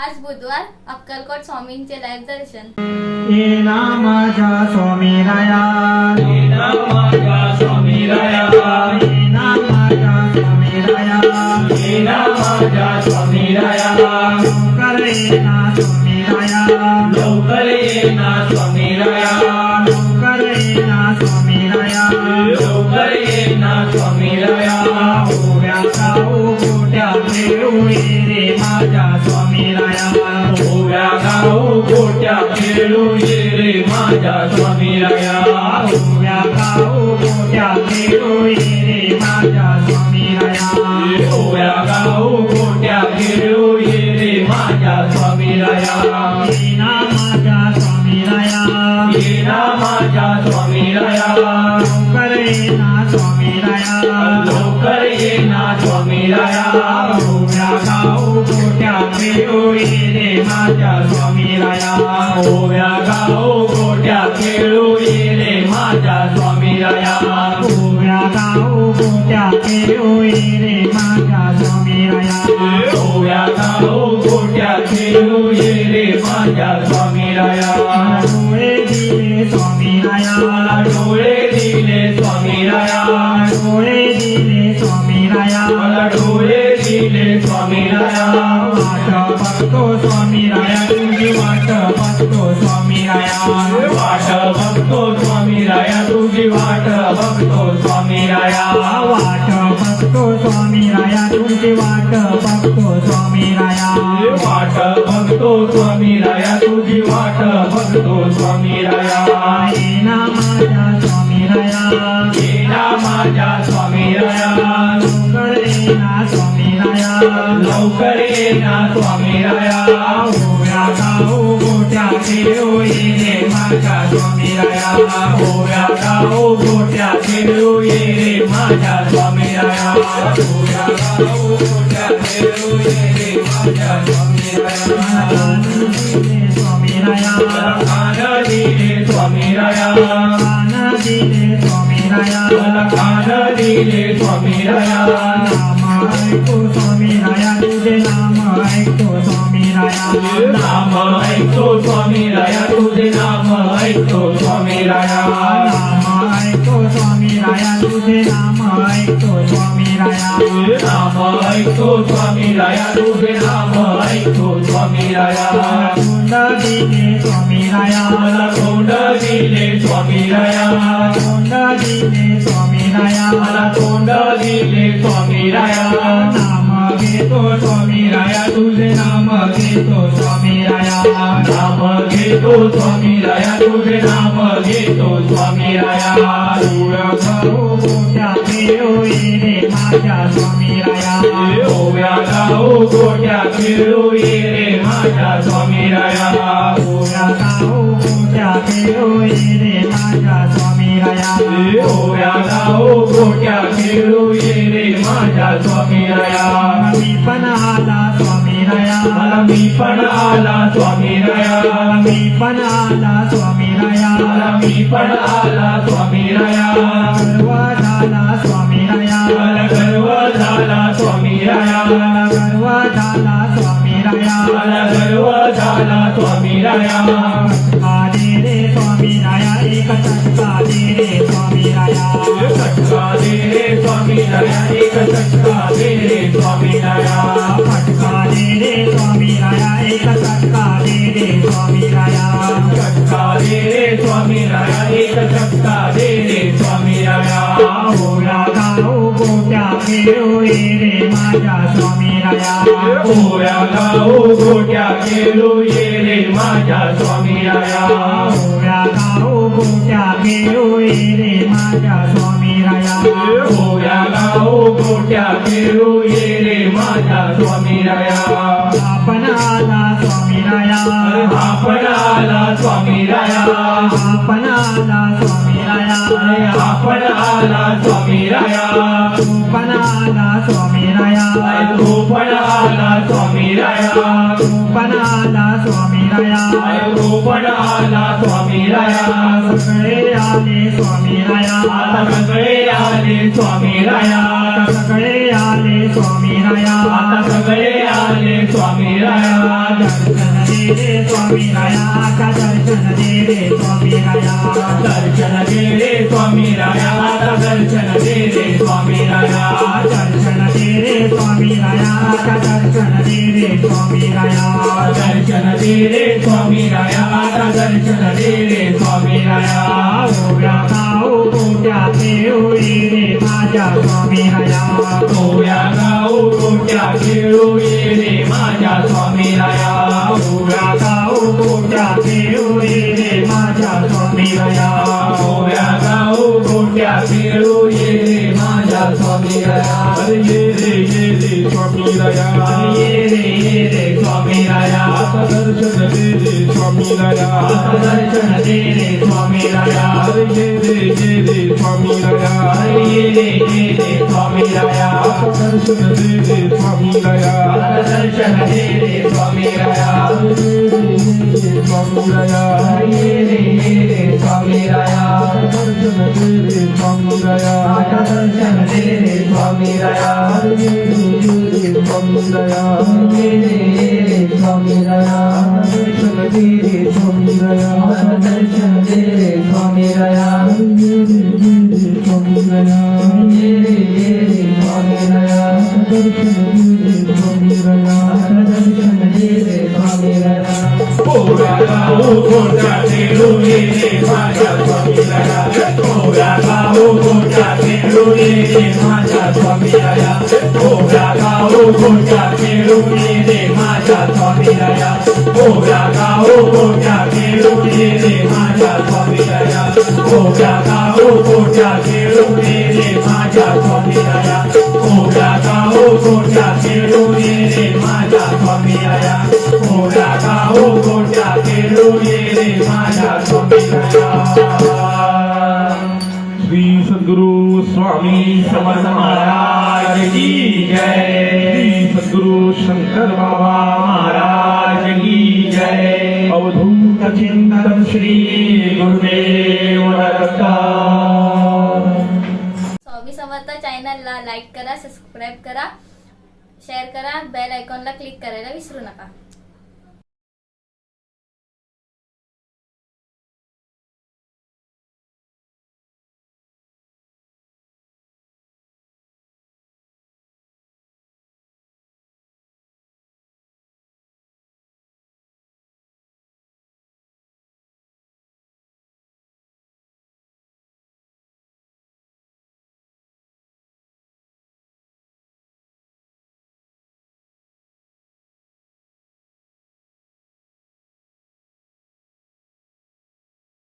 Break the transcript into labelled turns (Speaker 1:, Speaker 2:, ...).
Speaker 1: आज बुधवार अक्कलकोट स्वामींचे लाईव्ह दर्शन.
Speaker 2: ये नामाच्या स्वामी राया,
Speaker 3: ये नामाच्या स्वामी राया,
Speaker 2: ये नामाच्या स्वामी राया,
Speaker 3: ये नामाच्या स्वामी राया,
Speaker 2: लवकर ये ना स्वामी राया,
Speaker 3: लवकर ये ना स्वामी राया,
Speaker 2: लवकर ये ना स्वामी राया,
Speaker 3: लवकर ये ना स्वामी राया.
Speaker 2: ओव्या गाऊ गोट्या खेळू ये रे माझ्या स्वामी राया,
Speaker 3: ओव्या गाऊ गोट्या खेळू ये रे माझ्या स्वामी राया,
Speaker 2: ओव्या गाऊ गोट्या खेळू ये रे माझ्या स्वामी राया.
Speaker 3: ओव्या गाऊ गोट्या खेळू ये रे माझ्या स्वामी राया.
Speaker 2: ये नामाच्या स्वामी राया,
Speaker 3: ये नामाच्या स्वामी राया,
Speaker 2: लवकर ये ना स्वामी राया,
Speaker 3: लवकर ये ना स्वामी राया.
Speaker 2: ओव्या गाऊ गोट्या खेळू ये रे माझ्या स्वामी राया,
Speaker 3: ओव्या गाऊ गोट्या खेळू ये रे माझ्या स्वामी राया,
Speaker 2: ओव्या गाऊ गोट्या खेळू ये रे माझ्या स्वामी राया.
Speaker 3: ओव्या गाऊ गोट्या खेळू ये रे माझ्या स्वामी राया.
Speaker 2: डोळे दिले स्वामी राया,
Speaker 3: मला डोळे दिले स्वामी राया,
Speaker 2: डोळे दिले स्वामी राया,
Speaker 3: मला डोळे दिले स्वामी राया.
Speaker 2: वाट बघतो स्वामी राया, तुझी वाट बघतो स्वामी राया,
Speaker 3: वाट बघतो स्वामी राया, तुझी वाट बघतो स्वामी राया.
Speaker 2: वाट बघतो स्वामी राया, तुझी वाट बघतो स्वामी राया.
Speaker 3: वाट बघतो स्वामी राया, तुझी वाट बघतो स्वामी राया.
Speaker 2: ये ना माझ्या स्वामी राया,
Speaker 3: ये ना माझ्या स्वामी राया,
Speaker 2: लवकर ये ना स्वामी राया,
Speaker 3: लवकर ये ना स्वामी राया.
Speaker 2: ओव्या गाऊ गोट्या खेळू ये रे माझ्या स्वामी राया,
Speaker 3: ओव्या गाऊ गोट्या खेळू ये रे माझ्या स्वामी राया, ओव्या गाऊ गोट्या खेळू ये रे माझ्या स्वामी राया.
Speaker 2: स्वामी राया,
Speaker 3: खान दिले स्वामी राया,
Speaker 2: कान दिले स्वामी राया,
Speaker 3: मला खान दिले स्वामी राया.
Speaker 2: नाम ऐकतो स्वामी राया, तुझे नाम ऐकतो स्वामी राया,
Speaker 3: नाम ऐकतो स्वामी राया, तुझे नाम ऐकतो स्वामी राया.
Speaker 2: नाम ऐकतो स्वामी राया, तुझे नाम ऐकतो स्वामी राया.
Speaker 3: नाम ऐकतो स्वामी राया, तुझे नाम ऐकतो स्वामी राया.
Speaker 2: तोंड दिले स्वामी राया,
Speaker 3: मला तोंड दिले स्वामी राया,
Speaker 2: तोंड दिले स्वामी राया,
Speaker 3: मला तोंड दिले स्वामी राया.
Speaker 2: नाम घेतो स्वामी राया, तुझे नाम घेतो स्वामी राया,
Speaker 3: नाम घेतो स्वामी राया, तुझे नाम घेतो स्वामी राया.
Speaker 2: ओव्या गाऊ गोट्या खेळू ये रे माझ्या स्वामी राया,
Speaker 3: ओव्या गाऊ गोट्या खेळू ये रे माझ्या स्वामी राया.
Speaker 2: ओव्या गाऊ गोट्या खेळू ये रे माझ्या स्वामी राया.
Speaker 3: ओव्या गाऊ गोट्या खेळू ये रे माझ्या स्वामी राया.
Speaker 2: मी पण आला स्वामी राया,
Speaker 3: मला मी पण आला स्वामी राया,
Speaker 2: मी पण आला स्वामी राया,
Speaker 3: मला मी पण आला स्वामी राया.
Speaker 2: गर्व झाला स्वामी राया,
Speaker 3: मला गर्व झाला स्वामी राया,
Speaker 2: गर्व झाला स्वामी राया.
Speaker 3: मला गर्व झाला स्वामी राया.
Speaker 2: फटका दे रे स्वामी राया, एक फटका दे रे स्वामी राया,
Speaker 3: फटका दे रे स्वामी राया, एक फटका दे रे स्वामी राया.
Speaker 2: फटका दे रे स्वामी राया, एक फटका दे रे स्वामी राया.
Speaker 3: फटका दे रे स्वामी राया, एक फटका दे रे स्वामी राया.
Speaker 2: ओव्या गाऊ गोट्या खेळू ये रे माझ्या स्वामी राया,
Speaker 3: ओव्या गाऊ गोट्या खेळू ये रे माझ्या स्वामी राया.
Speaker 2: ओव्या गाऊ गोट्या खेळू ये रे माझ्या स्वामी राया.
Speaker 3: ओव्या गाऊ गोट्या खेळू ये रे माझ्या स्वामी राया.
Speaker 2: आपण आला स्वामी राया,
Speaker 3: आपण आला स्वामी राया,
Speaker 2: आपण आला स्वामी राया,
Speaker 3: आपण आला स्वामी राया.
Speaker 2: तू पण आला स्वामी राया,
Speaker 3: तू पण आला स्वामी राया,
Speaker 2: तू पण आला स्वामी राया
Speaker 3: पण आला स्वामी राया
Speaker 2: सगळे आले स्वामी राया
Speaker 3: आता सगळे आले स्वामी राया
Speaker 2: सगळे आले स्वामी राया
Speaker 3: आता सगळे आले स्वामी राया
Speaker 2: दर्शन दे रे स्वामी राया दर्शन दे रे स्वामी राया
Speaker 3: दर्शन दे रे स्वामी राया आता दर्शन दे रे स्वामी राया
Speaker 2: दर्शन दे रे स्वामी राया दर्शन दे रे स्वामी राया
Speaker 3: दर्शन दे रे स्वामी राया आता दर्शन दे रे स्वामी राया
Speaker 2: ओव्या गाऊ गोट्याचे होई रे माझ्या स्वामी राया
Speaker 3: ओव्या गाऊ गोट्या खेळू ये रे माझ्या स्वामी राया
Speaker 2: ओव्या गाऊ गोट्याचे होई रे माझ्या स्वामी राया
Speaker 3: ओव्या गाऊ गोट्या खेळू ये रे माझ्या स्वामी राया अरे ये रे स्वामी राया
Speaker 2: ये रे स्वामी राया
Speaker 3: आता दर्शन दे रे स्वामी राया
Speaker 2: दर्शन दे रे स्वामी राया
Speaker 3: अरे ये रे स्वामी राया
Speaker 2: ये रे स्वामी राया
Speaker 3: दर्शन दे रे स्वामी राया
Speaker 2: दर्शन दे रे स्वामी राया
Speaker 3: स्वामी राया
Speaker 2: ये रे स्वामी राया
Speaker 3: दर्शन दे रे स्वामी राया
Speaker 2: दर्शन दे रे स्वामी राया
Speaker 3: स्वामी राया
Speaker 2: ये रे स्वामी राया
Speaker 3: दर्शन दे रे स्वामी राया
Speaker 2: दर्शन दे रे स्वामी राया
Speaker 3: स्वामी राया
Speaker 2: ये रे स्वामी राया
Speaker 3: दर्शन दे रे स्वामी राया
Speaker 2: दर्शन दे रे स्वामी राया
Speaker 3: ओव्या गाऊ गोट्या खेळू ये रे माझ्या स्वामी राया ओव्या गाऊ गोट्या खेळू ये रे माझ्या स्वामी राया ओव्या गाऊ गोट्या खेळू ये रे माझ्या स्वामी राया ओव्या गाऊ गोट्या खेळू ये रे माझ्या स्वामी राया ओव्या गाऊ गोट्या खेळू ये रे माझ्या स्वामी राया ओव्या गाऊ गोट्या खेळू ये रे माझ्या स्वामी राया ओव्या गाऊ गोट्या खेळू ये रे माझ्या स्वामी राया श्री सद्गुरु स्वामी समर्थ महाराज की जय श्री सद्गुरु शंकर बाबा महाराज की जय अवधूत चिंतन श्री गुरुदेव दत्ता
Speaker 1: स्वामी समर्थ चॅनलला लाईक करा, सबस्क्राईब करा, शेअर करा, बेल आयकॉनला क्लिक करायला विसरू नका.